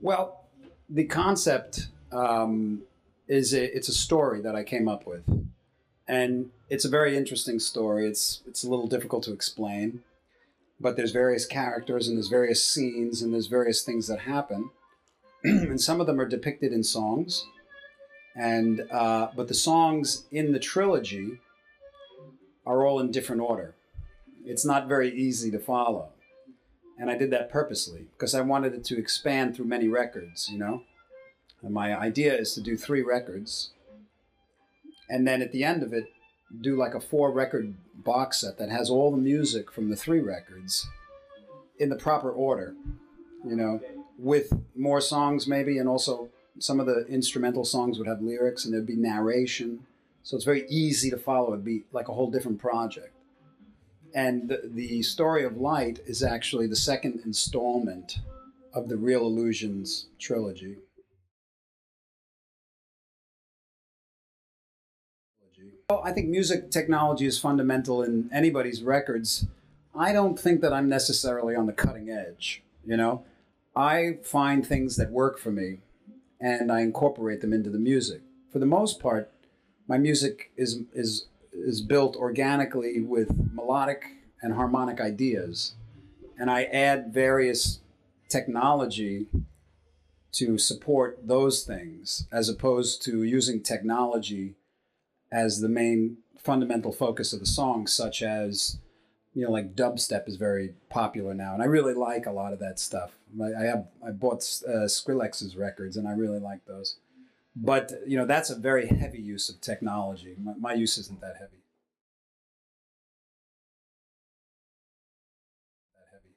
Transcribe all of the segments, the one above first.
Well, the concept it's a story that I came up with, and it's a very interesting story. It's a little difficult to explain, but there's various characters and there's various scenes and there's various things that happen, and some of them are depicted in songs, and but the songs in the trilogy are all in different order. It's not very easy to follow, and I did that purposely because I wanted it to expand through many records, you know. And my idea is to do 3 records, and then at the end of it, do like a 4-record box set that has all the music from the 3 records in the proper order, you know, with more songs maybe, and also some of the instrumental songs would have lyrics and there'd be narration. So it's very easy to follow. It'd be like a whole different project. And the Story of Light is actually the second installment of the Real Illusions trilogy. Well, I think music technology is fundamental in anybody's records. I don't think that I'm necessarily on the cutting edge, you know? I find things that work for me and I incorporate them into the music. For the most part, my music is built organically with melodic and harmonic ideas, and I add various technology to support those things as opposed to using technology as the main fundamental focus of the song, such as, you know, like dubstep is very popular now, and I really like a lot of that stuff. I bought Skrillex's records, and I really like those. But you know, that's a very heavy use of technology. My use isn't that heavy.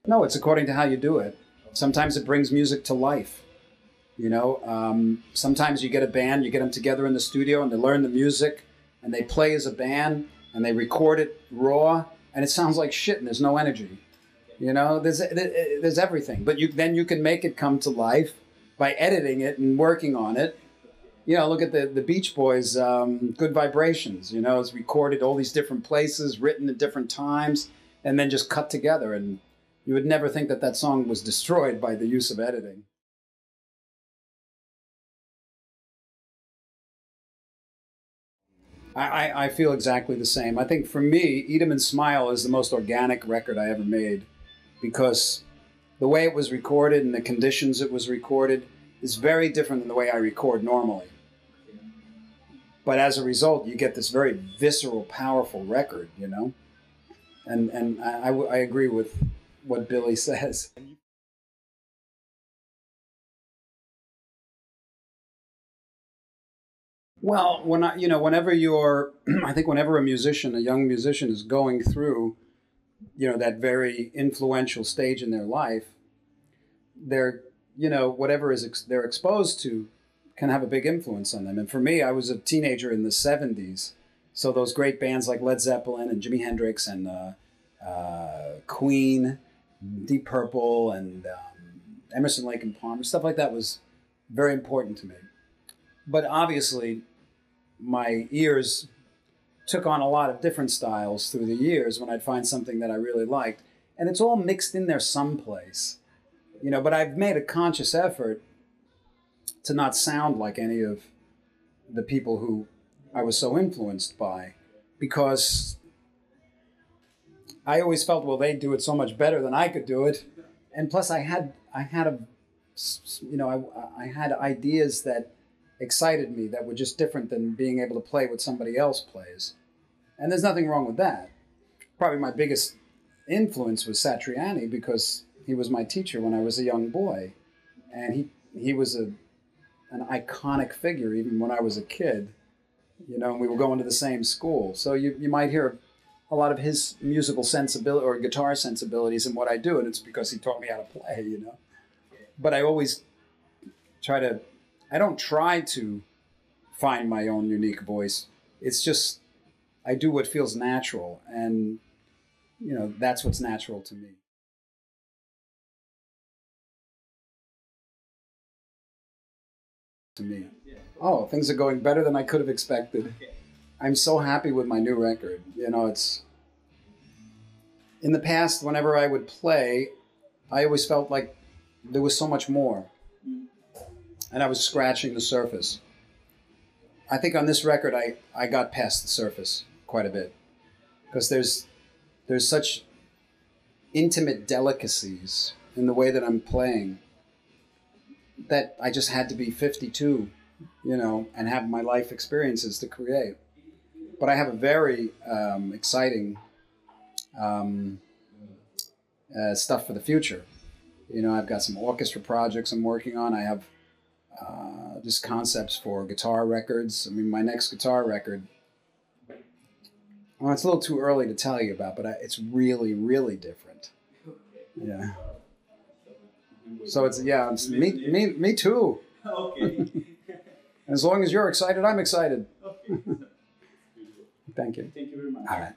No, it's according to how you do it. Sometimes it brings music to life. You know, sometimes you get a band, you get them together in the studio, and they learn the music, and they play as a band, and they record it raw, and it sounds like shit, and there's no energy. You know, there's everything, but then you can make it come to life by editing it and working on it. You know, look at the Beach Boys, Good Vibrations. You know, it's recorded all these different places, written at different times, and then just cut together. And you would never think that that song was destroyed by the use of editing. I feel exactly the same. I think for me, Eat 'Em and Smile is the most organic record I ever made because the way it was recorded and the conditions it was recorded is very different than the way I record normally. But as a result, you get this very visceral, powerful record, you know? And I agree with what Billy says. Well, you know, whenever you're, I think whenever a musician, a young musician is going through, you know, that very influential stage in their life, they're, you know, whatever they're exposed to can have a big influence on them. And for me, I was a teenager in the 70s. So those great bands like Led Zeppelin and Jimi Hendrix and Queen, Deep Purple, and Emerson, Lake and Palmer, stuff like that was very important to me. But obviously, my ears took on a lot of different styles through the years when I'd find something that I really liked. And it's all mixed in there someplace, you know, but I've made a conscious effort to not sound like any of the people who I was so influenced by, because I always felt, well, they do it so much better than I could do it. And plus I had I had ideas that excited me that were just different than being able to play what somebody else plays. And there's nothing wrong with that. Probably my biggest influence was Satriani because he was my teacher when I was a young boy. And he was an iconic figure even when I was a kid. You know, and we were going to the same school. So you might hear a lot of his musical sensibility or guitar sensibilities in what I do, and it's because he taught me how to play, you know. But I always I don't try to find my own unique voice. It's just, I do what feels natural, and, you know, that's what's natural to me. To me. Oh, things are going better than I could have expected. Okay. I'm so happy with my new record. You know, it's in the past, whenever I would play, I always felt like there was so much more, and I was scratching the surface. I think on this record, I got past the surface quite a bit, because there's such intimate delicacies in the way that I'm playing that I just had to be 52, you know, and have my life experiences to create. But I have a very exciting stuff for the future. You know, I've got some orchestra projects I'm working on. I have just concepts for guitar records. I mean, my next guitar record, well, it's a little too early to tell you about, but it's really, really different. Yeah. So it's me too. Okay. As long as you're excited, I'm excited. Okay. Thank you. Thank you very much. All right.